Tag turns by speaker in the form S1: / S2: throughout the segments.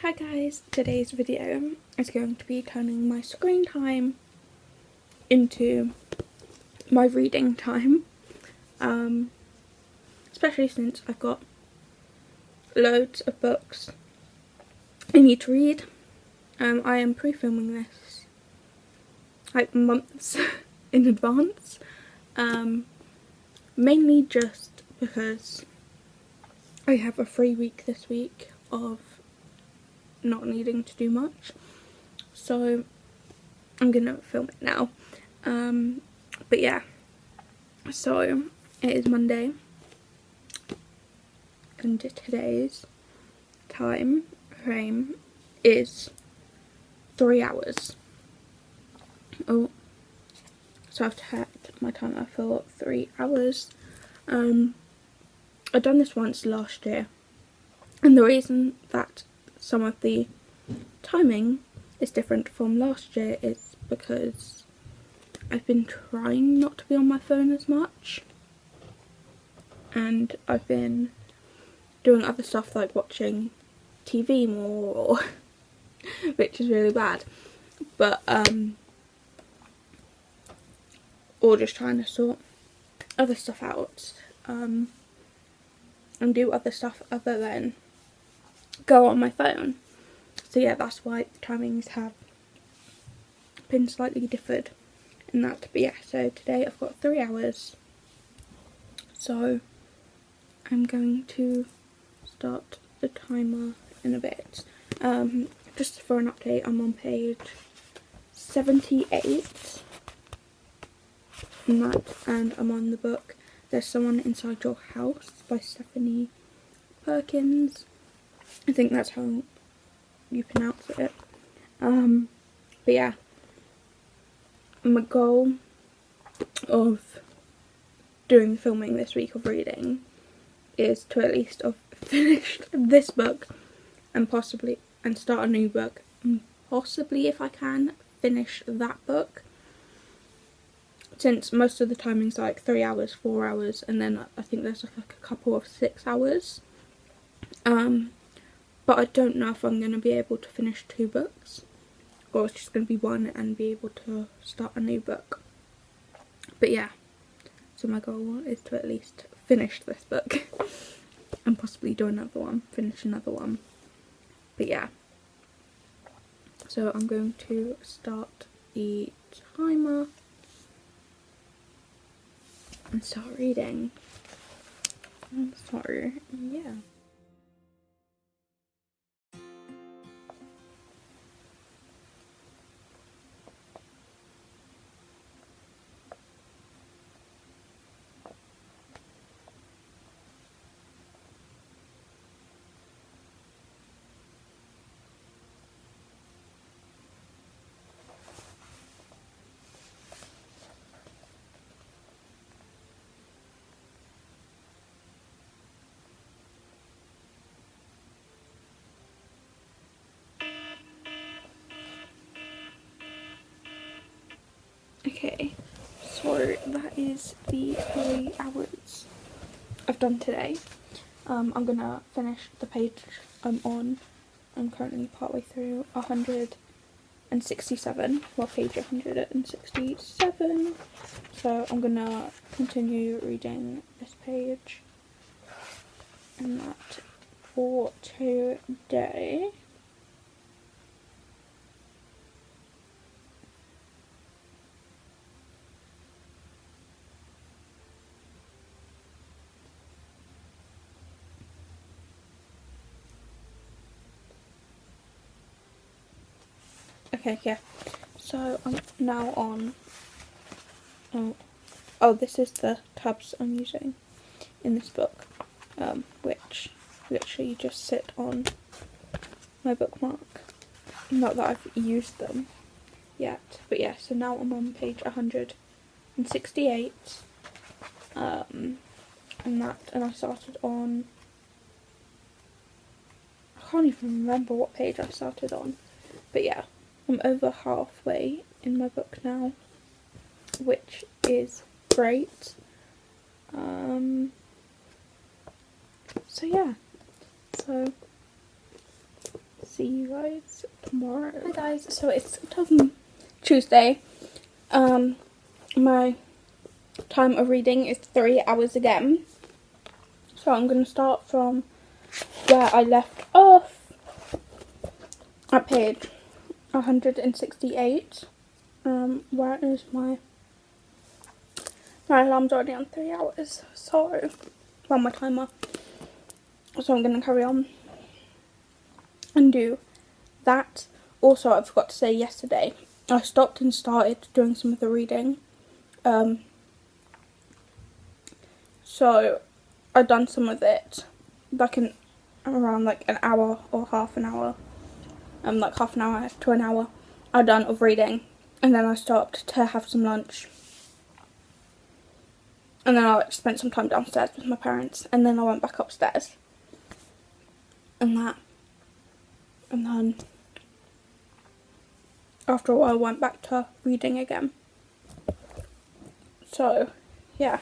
S1: Hi guys, today's video is going to be turning my screen time into my reading time, especially since I've got loads of books I need to read. I am pre-filming this like months in advance, mainly just because I have a free week this week of not needing to do much, so I'm gonna film it now. But yeah, so it is Monday and today's time frame is 3 hours. Oh, so I've had my timer for 3 hours. I've done this once last year, and the reason that some of the timing is different from last year is because I've been trying not to be on my phone as much, and I've been doing other stuff like watching TV more, which is really bad, but or just trying to sort other stuff out, and do other stuff other than go on my phone. So yeah, that's why the timings have been slightly differed in that. But yeah, so today I've got 3 hours, so I'm going to start the timer in a bit. Just for an update, I'm on page 78 and I'm on the book There's Someone Inside Your House by Stephanie Perkins. I think that's how you pronounce it. But yeah, my goal of doing filming this week of reading is to at least have finished this book and start a new book, and possibly, if I can, finish that book, since most of the timings are like 3 hours, 4 hours, and then I think there's like a couple of 6 hours. But I don't know if I'm going to be able to finish 2 books, or it's just going to be one and be able to start a new book. But yeah, so my goal is to at least finish this book and possibly do another one, finish another one. But yeah, so I'm going to start the timer and start reading. So yeah. Okay, so that is the 3 hours I've done today. I'm gonna finish the page I'm on. I'm currently partway through 167, well, page 167. So I'm gonna continue reading this page and that for today. Okay, yeah, so I'm now on, oh, this is the tabs I'm using in this book, which literally just sit on my bookmark. Not that I've used them yet, but yeah, so now I'm on page 168, and I started on, I can't even remember what page I started on, but yeah, I'm over halfway in my book now, which is great. So yeah, so see you guys tomorrow. Hi guys, so it's Tuesday. My time of reading is 3 hours again. So I'm going to start from where I left off at page 168. Where is my alarm's already on 3 hours, so on my timer. So I'm going to carry on and do that. Also, I forgot to say yesterday, I stopped and started doing some of the reading. So I've done some of it like around like an hour or half an hour. Like half an hour to an hour I've done of reading, and then I stopped to have some lunch, and then I spent some time downstairs with my parents, and then I went back upstairs and then after a while I went back to reading again. So yeah,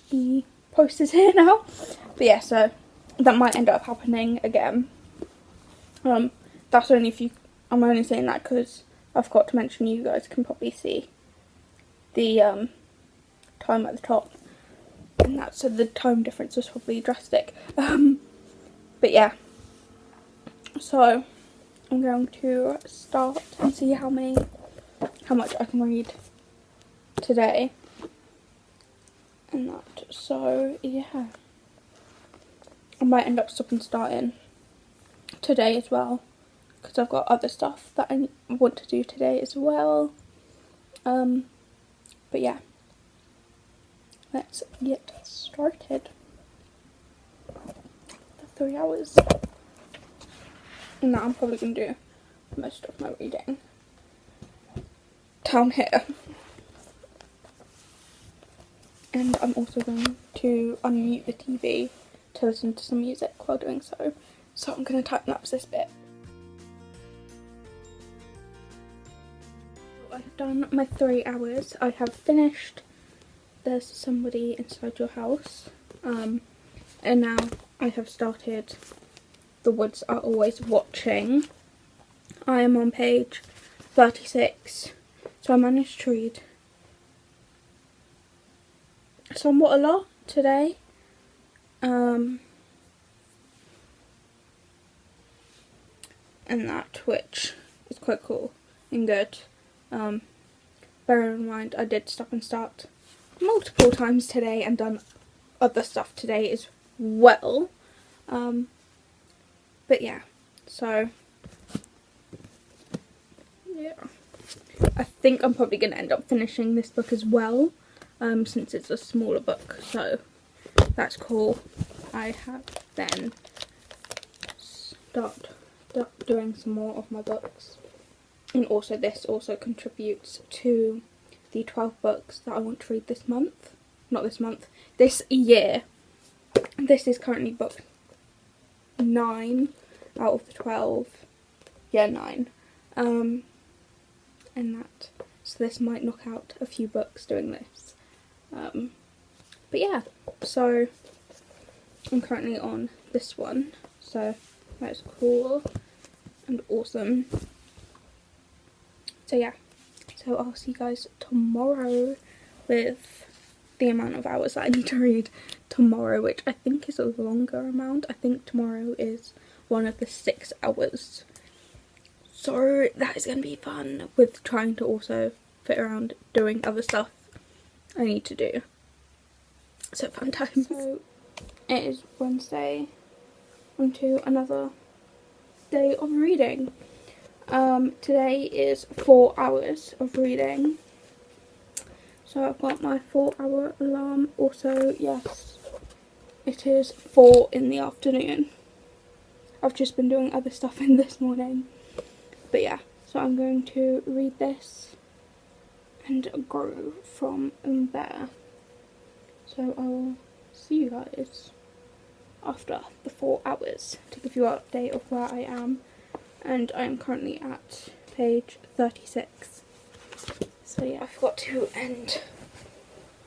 S1: the post is here now, but yeah, so that might end up happening again. That's only if you, I'm only saying that because I forgot to mention you guys can probably see the time at the top, and that's, so the time difference was probably drastic. But yeah, so I'm going to start and see how much I can read today, and that, so yeah, I might end up stopping starting today as well, because I've got other stuff that I want to do today as well. But yeah, let's get started. The 3 hours, and now I'm probably going to do most of my reading down here, and I'm also going to unmute the TV to listen to some music while doing so. So I'm going to tighten up this bit. I've done my 3 hours. I have finished There's Somebody Inside Your House. And now I have started The Woods Are Always Watching. I am on page 36. So I managed to read somewhat a lot today. And that, which is quite cool and good. Bear in mind, I did stop and start multiple times today and done other stuff today as well. But yeah, so yeah, I think I'm probably going to end up finishing this book as well, since it's a smaller book, so that's cool. I have then start doing some more of my books, and also this also contributes to the 12 books that I want to read this month. Not this month, this year. This is currently book 9 out of the 12. Yeah, 9. And that, so this might knock out a few books doing this. But yeah, so I'm currently on this one, so that's cool and awesome. So yeah, so I'll see you guys tomorrow with the amount of hours that I need to read tomorrow, which I think is a longer amount. I think tomorrow is one of the 6 hours. So that is going to be fun, with trying to also fit around doing other stuff I need to do. So fun times. So it is Wednesday, onto another day of reading. Today is 4 hours of reading. So I've got my 4-hour alarm. Also, yes, it is 4 in the afternoon. I've just been doing other stuff in this morning. But yeah, so I'm going to read this and go from there. So I'll see you guys after the 4 hours to give you an update of where I am. And I am currently at page 36. So yeah, I forgot to end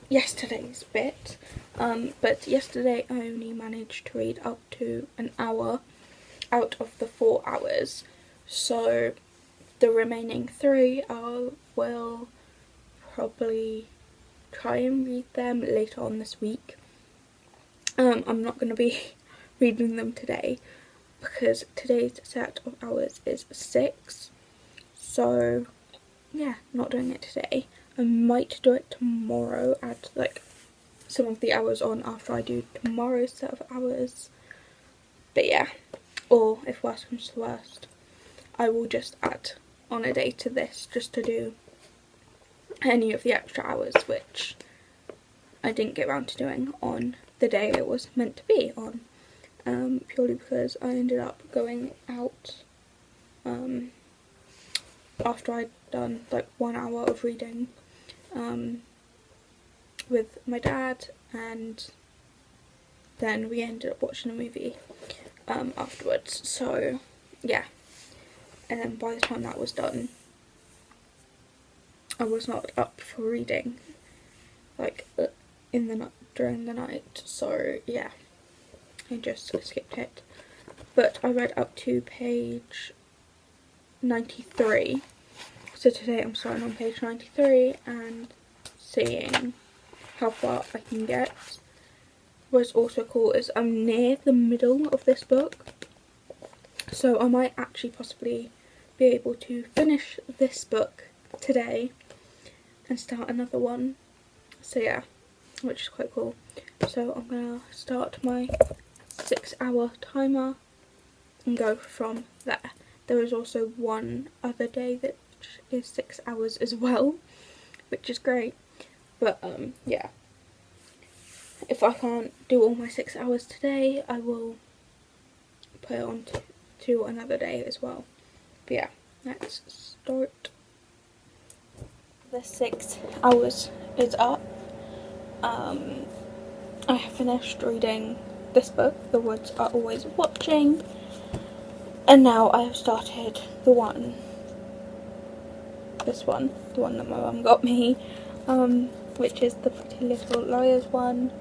S1: yesterday's bit. But yesterday I only managed to read up to an hour out of the 4 hours, so the remaining 3 I will probably try and read them later on this week. I'm not going to be reading them today because today's set of hours is 6, so yeah, not doing it today. I might do it tomorrow, add like some of the hours on after I do tomorrow's set of hours, but yeah, or if worst comes to worst, I will just add on a day to this just to do any of the extra hours which I didn't get around to doing on the day it was meant to be on, purely because I ended up going out after I'd done like 1 hour of reading with my dad, and then we ended up watching a movie afterwards, so yeah, and then by the time that was done I was not up for reading like during the night, so yeah, I just skipped it. But I read up to page 93, so today I'm starting on page 93 and seeing how far I can get. What's also cool is I'm near the middle of this book, so I might actually possibly be able to finish this book today and start another one, so yeah, which is quite cool. So I'm gonna start my 6-hour timer and go from there. There is also one other day that is 6 hours as well, which is great, but yeah, if I can't do all my 6 hours today, I will put it on to another day as well. But yeah, let's start. The 6 hours is up. I have finished reading this book, The Woods Are Always Watching, and now I have started the one that my mum got me, which is the Pretty Little Liars one,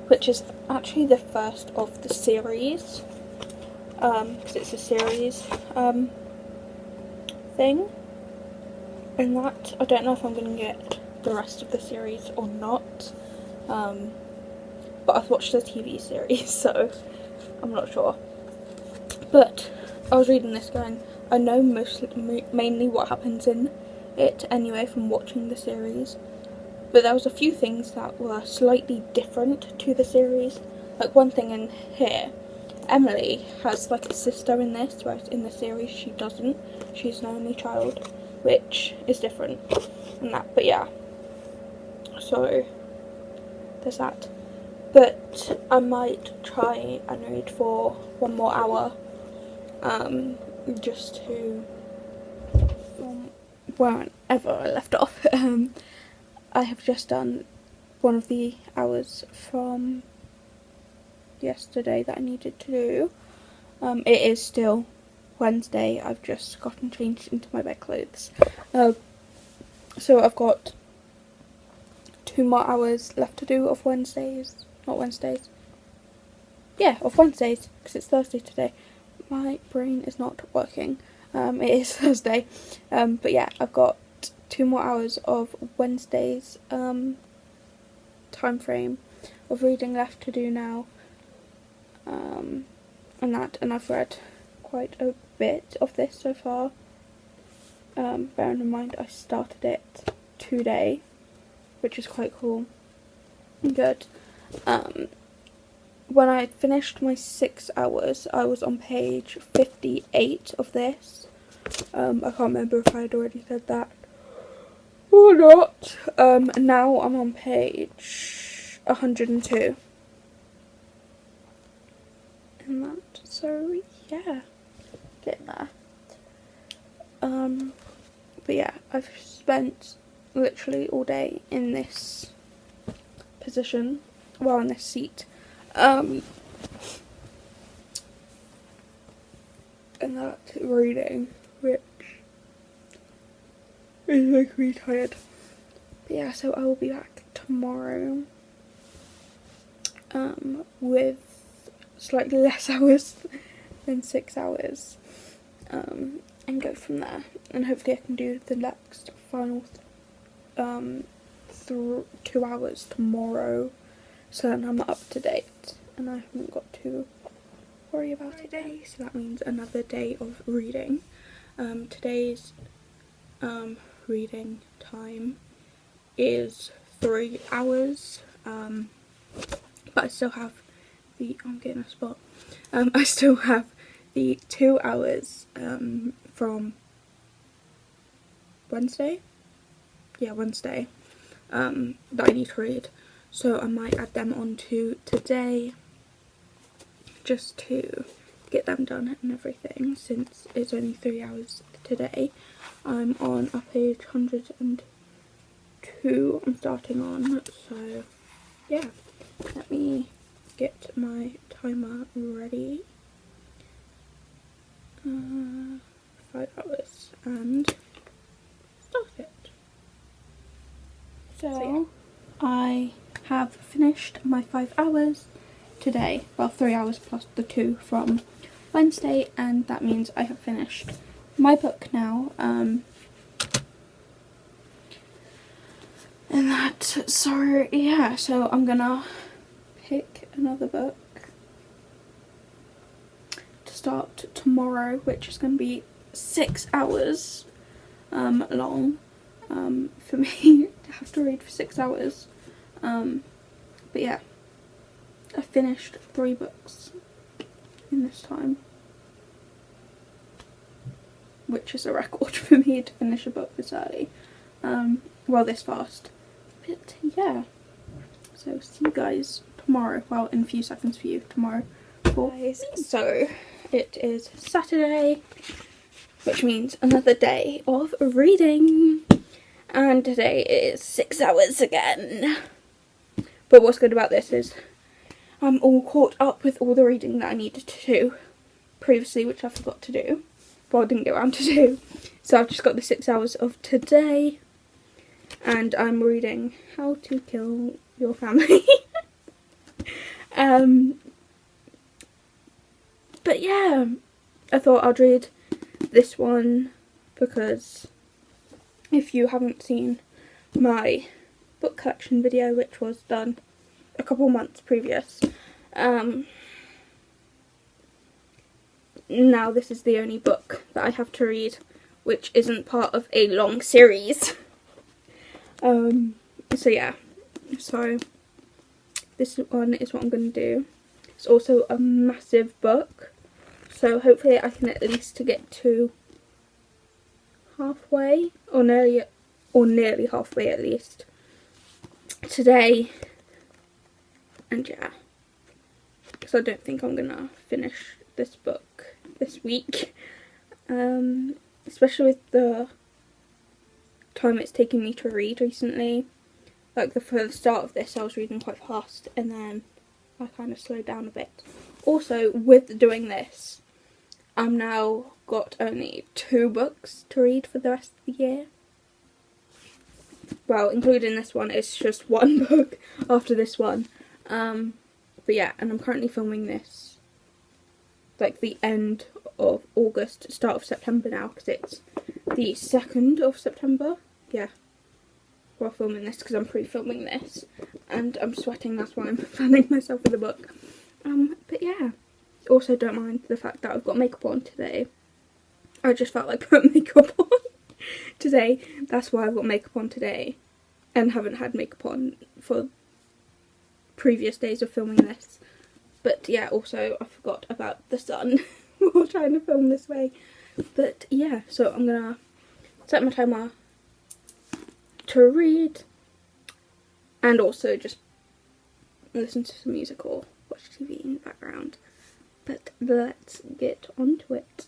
S1: which is actually the first of the series, because it's a series thing, and that, I don't know if I'm going to get the rest of the series or not, but I've watched the TV series, so I'm not sure. But I was reading this going, I know mainly what happens in it anyway from watching the series, but there was a few things that were slightly different to the series. Like one thing in here, Emily has like a sister in this, whereas in the series she doesn't. She's an only child, which is different and that, but yeah, so there's that. But I might try and read for 1 more hour, just to, wherever I left off. I have just done one of the hours from yesterday that I needed to do. It is still Wednesday, I've just gotten changed into my bedclothes. So I've got 2 more hours left to do of Wednesdays. Not Wednesdays. Yeah, of Wednesdays, because it's Thursday today. My brain is not working. It is Thursday. But yeah, I've got 2 more hours of Wednesday's time frame of reading left to do now. And I've read quite a bit of this so far. Bearing in mind I started it today, which is quite cool and good. When I finished my 6 hours, I was on page 58 of this. I can't remember if I had already said that or not. Now I'm on page 102. And that, so yeah, getting there. But yeah, I've spent literally all day in this position, well, in this seat, and that reading, which is making me tired. But yeah, so I will be back tomorrow with slightly less hours than 6 hours, and go from there. And hopefully I can do the next final 2 hours tomorrow, so then I'm up to date and I haven't got to worry about it today. So that means another day of reading. Today's reading time is 3 hours, but I still have the, I'm getting a spot, I still have the 2 hours from Wednesday, Wednesday, that I need to read, so I might add them on to today just to get them done and everything, since it's only 3 hours today. I'm on a page 102 I'm starting on, so yeah, let me get my timer ready. 5 hours and start it. So yeah, I have finished my 5 hours today, well 3 hours plus the 2 from Wednesday, and that means I have finished my book now, and that, so yeah, so I'm gonna pick another book to start tomorrow, which is gonna be 6 hours long, for me to have to read for 6 hours, but yeah, I finished 3 books in this time, which is a record for me to finish a book this early, well, this fast. But yeah, so see you guys tomorrow, well, in a few seconds for you tomorrow. Guys, so it is Saturday, which means another day of reading, and today is 6 hours again. But what's good about this is I'm all caught up with all the reading that I needed to do previously, which I forgot to do, well, I didn't get around to do, so I've just got the 6 hours of today, and I'm reading How to Kill Your Family. But yeah, I thought I'd read this one because if you haven't seen my book collection video, which was done a couple months previous, now this is the only book that I have to read which isn't part of a long series. So yeah, so this one is what I'm going to do. It's also a massive book, so hopefully I can at least get to halfway, or nearly halfway at least, today, and yeah, because I don't think I'm going to finish this book this week, especially with the time it's taken me to read recently. Like for the start of this I was reading quite fast, and then I kind of slowed down a bit. Also, with doing this, I'm now got only 2 books to read for the rest of the year. Well, including this one, it's just 1 book after this one. But yeah, and I'm currently filming this like the end of August, start of September now, because it's the 2nd of September. Yeah, while filming this, because I'm pre-filming this, and I'm sweating, that's why I'm fanning myself with a book. But yeah, also don't mind the fact that I've got makeup on today. I just felt like putting makeup on today, that's why I've got makeup on today, and haven't had makeup on for previous days of filming this. But yeah, also I forgot about the sun while trying to film this way. But yeah, so I'm gonna set my timer to read, and also just listen to some music or watch TV in the background. But let's get on to it.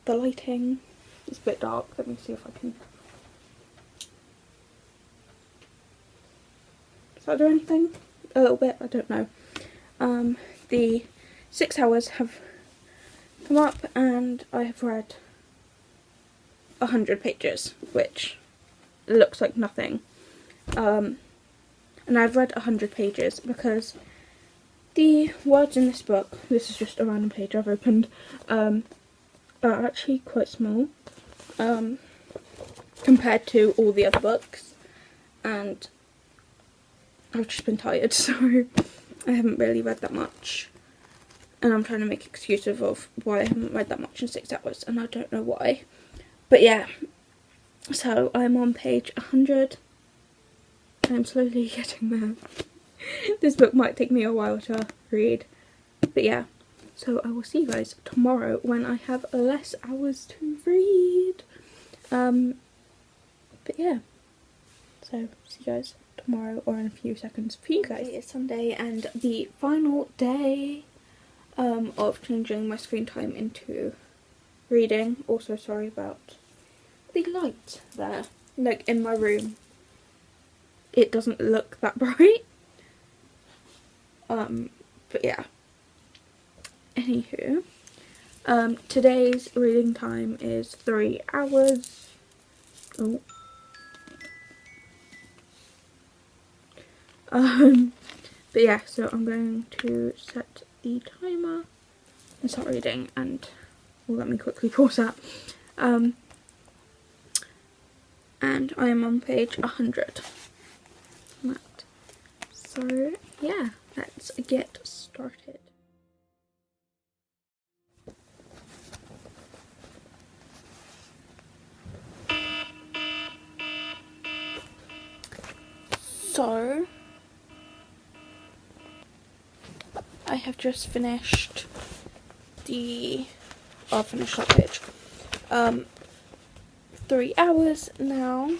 S1: The lighting is a bit dark, let me see if I can... Does that do anything? A little bit, I don't know. The 6 hours have come up, and I have read 100 pages, which looks like nothing. And I've read 100 pages because the words in this book, this is just a random page I've opened, are actually quite small compared to all the other books, and I've just been tired, so I haven't really read that much, and I'm trying to make excuses of why I haven't read that much in 6 hours, and I don't know why. But yeah, so I'm on page 100. I'm slowly getting there. This book might take me a while to read, but yeah. So I will see you guys tomorrow when I have less hours to read. But yeah, so see you guys tomorrow, or in a few seconds for you guys. It's Sunday and the final day of changing my screen time into reading. Also sorry about the light there, like in my room. It doesn't look that bright. But yeah. Anywho, today's reading time is 3 hours. Oh. But yeah, so I'm going to set the timer and start reading, and well, let me quickly pause that. And I am on page 100. So yeah, let's get started. So I have just finished I'll finish that page. 3 hours now.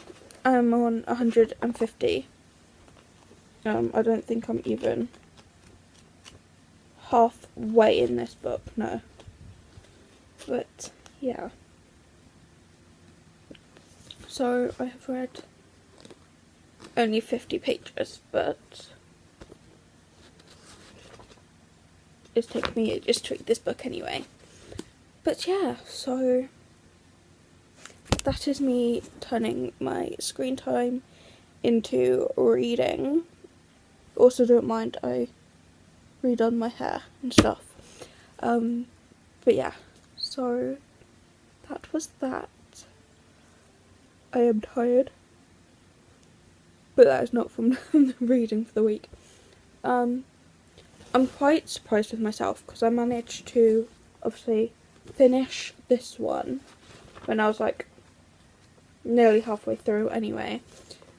S1: I'm on 150. I don't think I'm even halfway in this book, no. But yeah. So I have read only 50 pages, but it's taken me ages to read this book anyway. But yeah, so that is me turning my screen time into reading. Also, don't mind I redone my hair and stuff. But yeah, so that was that. I am tired, but that is not from the reading for the week. I'm quite surprised with myself because I managed to obviously finish this one when I was like nearly halfway through anyway,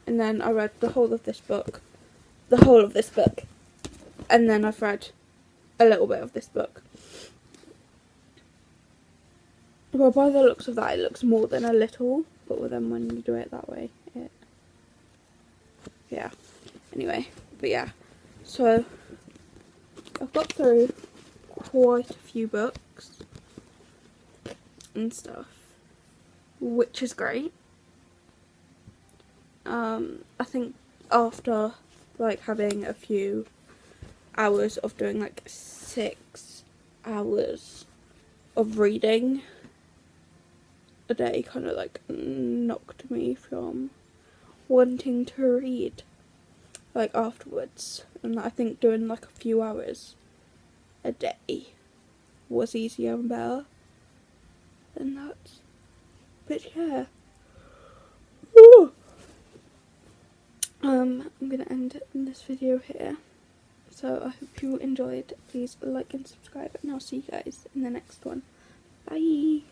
S1: and then I read the whole of this book, and then I've read a little bit of this book. Well, by the looks of that, it looks more than a little, but then when you do it that way, yeah. Anyway, but yeah, so I've got through quite a few books and stuff, which is great. I think after like having a few hours of doing like 6 hours of reading a day kind of like knocked me from wanting to read like afterwards, and I think doing like a few hours a day was easier and better than that. But yeah, I'm gonna end this video here, so I hope you enjoyed. Please like and subscribe, and I'll see you guys in the next one. Bye.